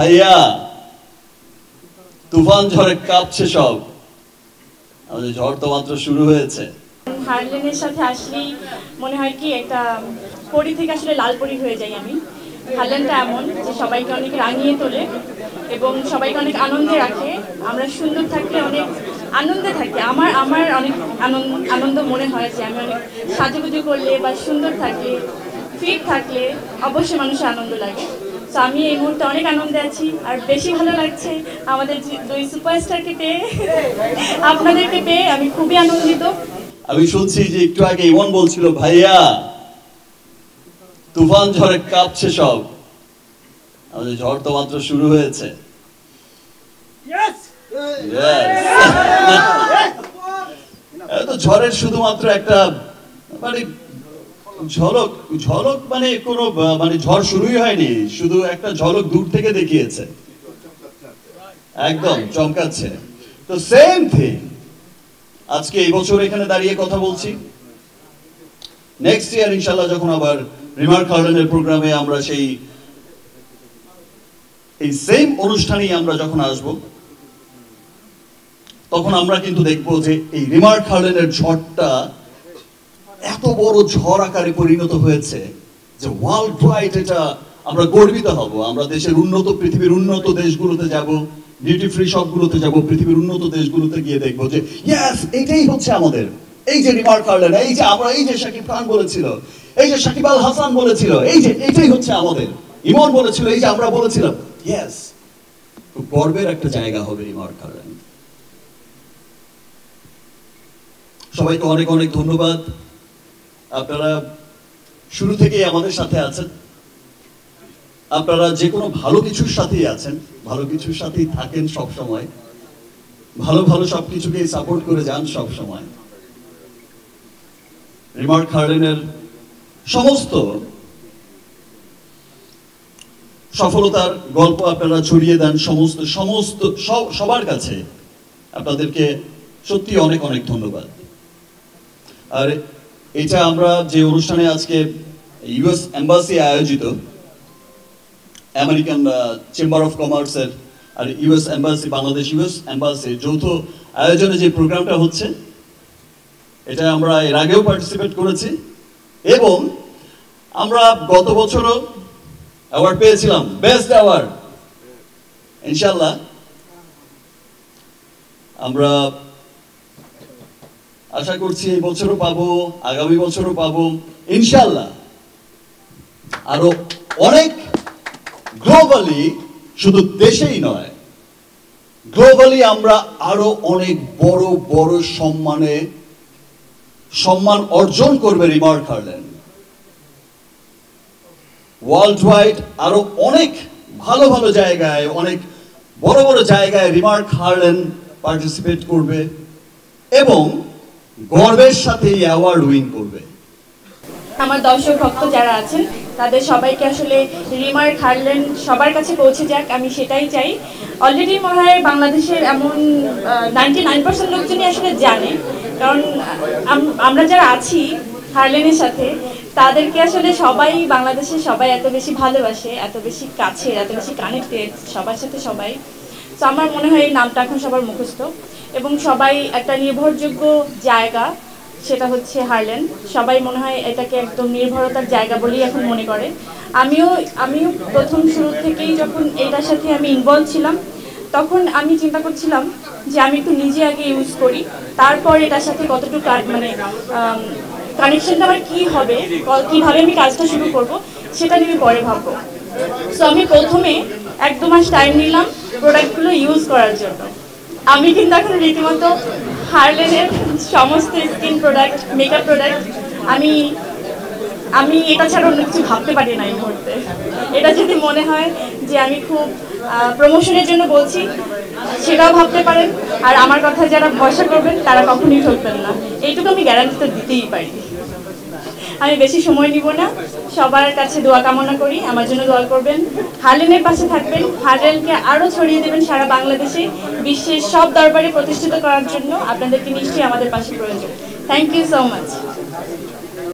ভাইয়া তুফান ঝড়ে কাঁপছে সব, আমাদের ঝড় তো মাত্র শুরু হয়েছে। হারলেনের সাথে আসলেই মনে হয় কি একটা পরি থেকে আসলে লাল পরি হয়ে যাই আমি। হারলেনটা এমন যে সবাইকে অনেক রাঙিয়ে তোলে এবং সবাইকে অনেক আনন্দে রাখে। আমরা সুন্দর থাকলে অনেক আনন্দে থাকি। আমার অনেক আনন্দ মনে হয় যে আমি অনেক সাজুগুজু করলে বা সুন্দর থাকলে, ফিট থাকলে অবশ্যই মানুষের আনন্দ লাগে। তো আমি এই মুহূর্তে অনেক আনন্দে আছি, আর বেশি ভালো লাগছে আমাদের দুই সুপারস্টারকে পেয়ে, আপনাদেরকে পেয়ে আমি খুবই আনন্দিত। আমি শুনছি যে একটু আগে ইমন বলছিল ভাইয়া তুফান ঝড়ে কাঁপছে সব, আমাদের ঝড় তো মাত্র শুরু হয়েছে। তো ঝড়ের শুধুমাত্র একটা মানে ঝলক ঝলক মানে কোনো মানে ঝড় শুরুই হয়নি, শুধু একটা ঝলক দূর থেকে দেখিয়েছে, একদম চমকাচ্ছে। তো সেম থিং আজকে এই বছর এখানে দাঁড়িয়ে কথা বলছি, নেক্সট ইয়ার ইনশাল্লাহ যখন আবার রিমার্ক হার্লেনের প্রোগ্রামে আমরা এই সেম অনুষ্ঠানেই আমরা যখন আসব, তখন আমরা কিন্তু দেখবো যে এই রিমার্ক হার্লেনের ঝড়টা এত বড় ঝড় আকারে পরিণত হয়েছে যে ওয়ার্ল্ড ওয়াইড এটা আমরা গর্বিত হব। আমরা দেশের উন্নত, পৃথিবীর উন্নত দেশগুলোতে যাব, ডিউটি ফ্রি শপগুলোতে যাব, পৃথিবীর উন্নত দেশগুলোতে গিয়ে দেখবো যে ইয়েস এটাই হচ্ছে আমাদের, এই যে রিমার্ক হার্লেন, এই যে আমরা, এই যে শাকিব খান বলেছিল, এই যে শাকিব আল হাসান বলেছিল, এই যে এটাই হচ্ছে আমাদের, ইমন বলেছিল, এই যে আমরা বলেছিলাম, ইয়েস খুব গর্বের একটা জায়গা হবে রিমার্ক হার্লেন। সবাইকে অনেক অনেক ধন্যবাদ, আপনারা শুরু থেকেই আমাদের সাথে আছেন, আপনারা যে কোনো ভালো কিছুর সাথেই আছেন, ভালো কিছুর সাথেই থাকেন সব সময়, ভালো ভালো সবকিছুকে সাপোর্ট করে যান সব সময়। রিমার্ক হার্লেনের সমস্ত সফলতার গল্প আপনারা ছড়িয়ে দেন সবার কাছে, আপনাদেরকে সত্যি অনেক অনেক ধন্যবাদ। আর এটা আমরা যে অনুষ্ঠানে আজকে ইউএস এম্বাসি আয়োজিত, আমেরিকান চেম্বার অফ কমার্সের আর ইউএস এম্বাসি, বাংলাদেশ ইউএস এম্বাসির যৌথ আয়োজনে যে প্রোগ্রামটা হচ্ছে, এটা আমরা এর আগেও পার্টিসিপেট করেছি এবং আমরা গত বছরও অ্যাওয়ার্ড পেয়েছিলাম, বেস্ট অ্যাওয়ার্ড। ইনশাল্লাহ আমরা আশা করছি এই বছরও পাবো, আগামী বছরও পাবো ইনশাল্লাহ। আরো অনেক গ্লোবালি, শুধু দেশেই নয়, গ্লোবালি আমরা আরো অনেক বড় বড় সম্মান অর্জন করবে রিমার্ক হার্লেন। ওয়ার্ল্ড ওয়াইড আরো অনেক ভালো ভালো জায়গায়, অনেক বড় বড় জায়গায় রিমার্ক হার্লেন পার্টিসিপেট করবে এবং গর্বের সাথে এই অ্যাওয়ার্ড উইন করবে। আমার দর্শক ভক্ত যারা আছেন তাদের সবাইকে আসলে রিমার্ক হার্লেন সবার কাছে পৌঁছে যাক, আমি সেটাই চাই। অলরেডি মনে হয় বাংলাদেশের এমন 99% লোকজনই আসলে জানে, কারণ আমরা যারা আছি হার্লেনের সাথে তাদেরকে আসলে সবাই, বাংলাদেশের সবাই এত বেশি ভালোবাসে, এত বেশি কাছে, এত বেশি কানেক্টেড সবার সাথে সবাই। তো আমার মনে হয় এই নামটা এখন সবার মুখস্থ এবং সবাই একটা নির্ভরযোগ্য জায়গা, সেটা হচ্ছে হার্লেন। সবাই মনে হয় এটাকে একদম নির্ভরতার জায়গা বলেই এখন মনে করে। আমিও প্রথম শুরু থেকেই যখন এটার সাথে আমি ইনভলভ ছিলাম, তখন আমি চিন্তা করছিলাম যে আমি একটু নিজে আগে ইউজ করি, তারপর এটার সাথে কতটুকু মানে কানেকশনটা আমার কী হবে, কীভাবে আমি কাজটা শুরু করব, সেটা নিয়ে পরে ভাববো। সো আমি প্রথমে 1-2 মাস টাইম নিলাম প্রোডাক্টগুলো ইউজ করার জন্য। আমি কিন্তু এখন রীতিমতো হার্লেনের সমস্ত স্কিন প্রোডাক্ট, মেকআপ প্রোডাক্ট আমি এটা ছাড়া অন্য কিছু ভাবতে পারি না এই মুহূর্তে। এটা যদি মনে হয় যে আমি খুব প্রমোশনের জন্য বলছি, সেটাও ভাবতে পারেন। আর আমার কথা যারা ভরসা করবেন তারা কখনোই ঠকবেন না, এইটুকু আমি গ্যারান্টি তো দিতেই পারি। আমি বেশি সময় নিব না, সবার কাছে দোয়া কামনা করি, আমার জন্য দোয়া করবেন, হার্লেনের পাশে থাকবেন, হার্লেনকে আরও ছড়িয়ে দেবেন সারা বাংলাদেশে, বিশ্বের সব দরবারে প্রতিষ্ঠিত করার জন্য আপনাদেরকে নিশ্চয়ই আমাদের পাশে প্রয়োজন। Thank you so much.